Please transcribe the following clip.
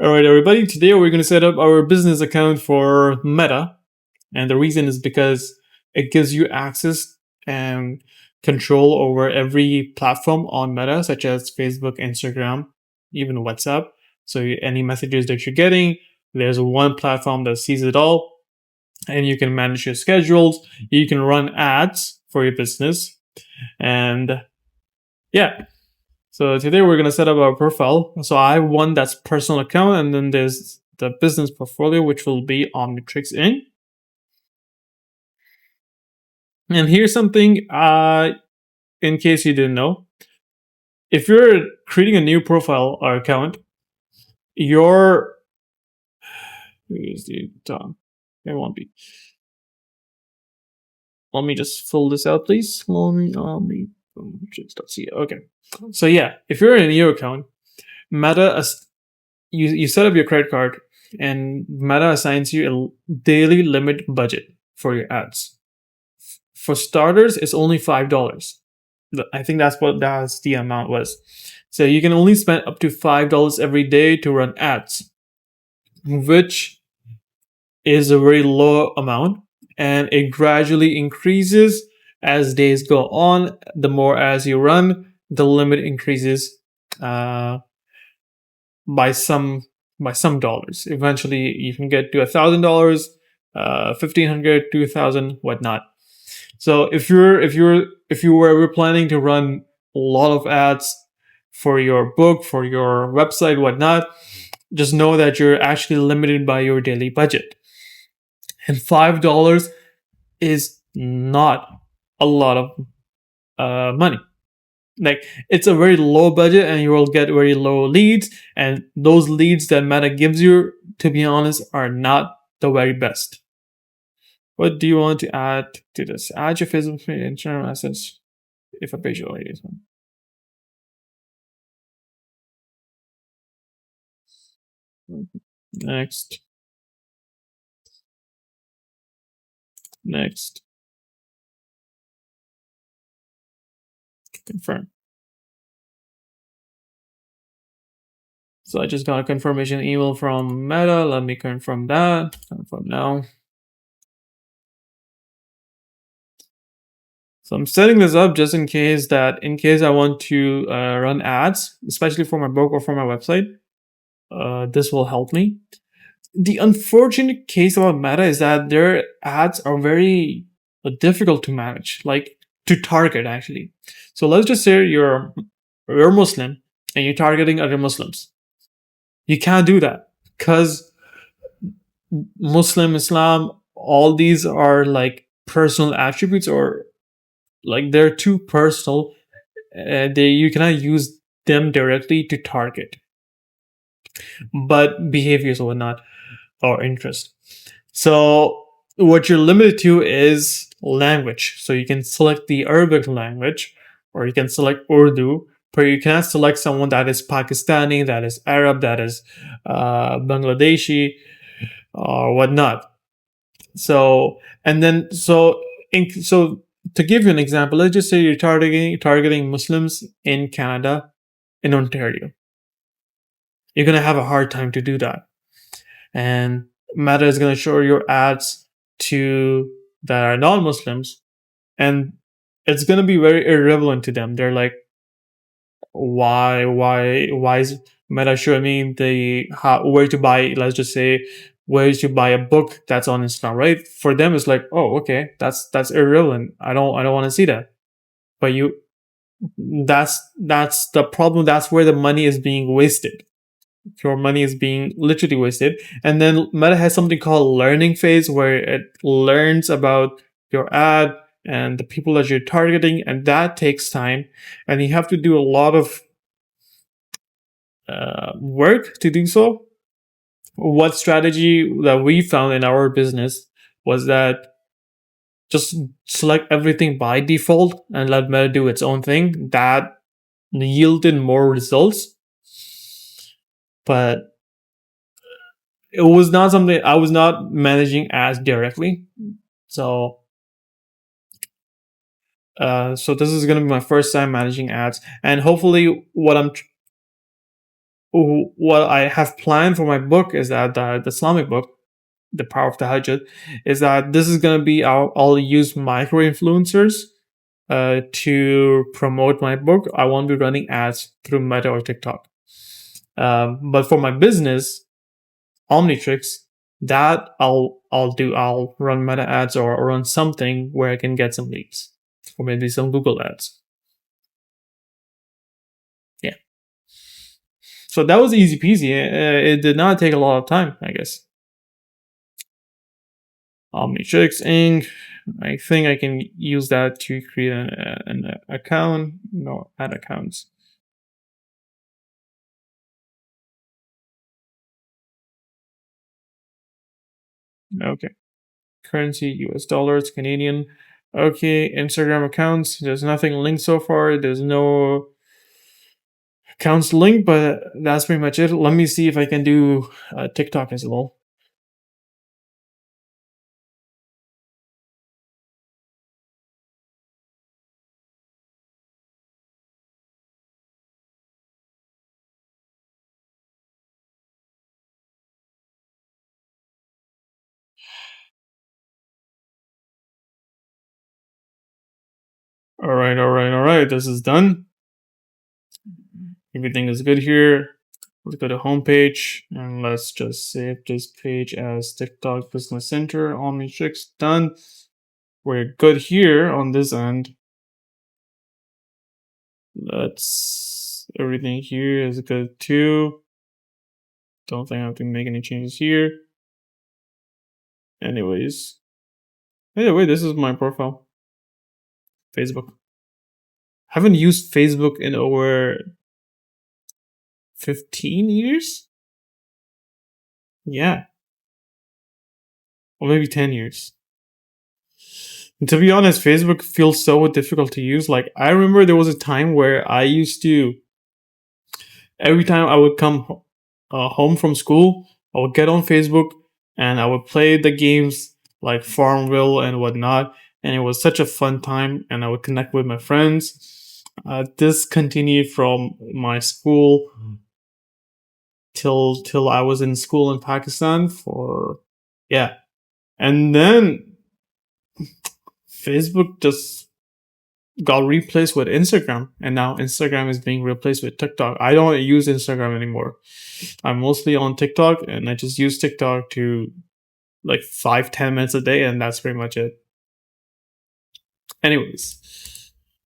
All right, everybody. Today we're going to set up our business account for Meta. And the reason is because it gives you access and control over every platform on Meta, such as Facebook, Instagram, even WhatsApp. So any messages that you're getting, there's one platform that sees it all. And you can manage your schedules. You can run ads for your business. And yeah, so today we're gonna set up our profile. So I have one that's personal account, and then there's the business portfolio, which will be Omnitrix Inc. And here's something, in case you didn't know, if you're creating a new profile or account, your here's the it won't be. Let me just fill this out, please. Omnitrix.ca. Okay. So yeah, if you're in a new account, Meta you set up your credit card, and Meta assigns you a daily limit budget for your ads. For starters, it's only $5. I think that's the amount was. So you can only spend up to $5 every day to run ads, which is a very low amount, and it gradually increases as days go on. The more as you run, the limit increases uh, by some dollars. Eventually, you can get to $1,000, 1,500, 2,000, whatnot. So if you were planning to run a lot of ads for your book, for your website, whatnot, just know that you're actually limited by your daily budget. And $5 is not a lot of money. Like, it's a very low budget, and you will get very low leads, and those leads that Meta gives you, to be honest, are not the very best. What do you want to add to this? Add your Facebook Instagram assets if a page already is one. Next. Next. Confirm. So I just got a confirmation email from Meta. Let me confirm that. Confirm now. So I'm setting this up just in case I want to run ads, especially for my book or for my website. This will help me. The unfortunate case about Meta is that their ads are very difficult to manage, like to target actually. So let's just say you're Muslim and you're targeting other Muslims. You can't do that because Muslim, Islam, all these are like personal attributes, or like they're too personal. You cannot use them directly to target, but behaviors or whatnot or interest. So what you're limited to is language. So you can select the Arabic language, or you can select Urdu, but you cannot select someone that is Pakistani, that is Arab, that is Bangladeshi, or whatnot. So and then so to give you an example, let's just say you're targeting Muslims in Canada, in Ontario. You're gonna have a hard time to do that, and Meta is gonna show your ads to that are non-Muslims, and it's gonna be very irrelevant to them. They're like, why is Meta showing me where to buy? Let's just say where to buy a book that's on Instagram, right? For them, it's like, oh, okay, that's irrelevant. I don't want to see that. But that's the problem. That's where the money is being wasted. Your money is being literally wasted. And then Meta has something called learning phase, where it learns about your ad and the people that you're targeting, and that takes time, and you have to do a lot of work to do so. What strategy that we found in our business was that just select everything by default and let Meta do its own thing. That yielded more results, but it was not something I was not managing ads directly. So so this is going to be my first time managing ads, and hopefully what I'm what I have planned for my book is that the Islamic book, The Power of Tahajjud, is that this is going to be I'll use micro influencers to promote my book. I won't be running ads through Meta or TikTok. But for my business, Omnitrix, that I'll run Meta ads or run something where I can get some leads, or maybe some Google ads. Yeah. So that was easy peasy. It did not take a lot of time, I guess. Omnitrix Inc. I think I can use that to create an account. No, add accounts. Okay. Currency US dollars, Canadian. Okay, Instagram accounts. There's nothing linked so far. There's no accounts linked, but that's pretty much it. Let me see if I can do TikTok as well. All right, all right, all right. This is done. Everything is good here. Let's go to homepage and let's just save this page as TikTok Business Center. Omnitrix done. We're good here on this end. Everything here is good too. Don't think I have to make any changes here. Anyways. Anyway, this is my profile. Facebook. Haven't used Facebook in over 15 years? Yeah. Or maybe 10 years. And to be honest, Facebook feels so difficult to use. Like, I remember there was a time where I used to, every time I would come home from school, I would get on Facebook and I would play the games like Farmville and whatnot. And it was such a fun time, and I would connect with my friends. This continued from my school till I was in school in Pakistan for, yeah. And then Facebook just got replaced with Instagram, and now Instagram is being replaced with TikTok. I don't use Instagram anymore. I'm mostly on TikTok, and I just use TikTok to like 5-10 minutes a day, and that's pretty much it. Anyways,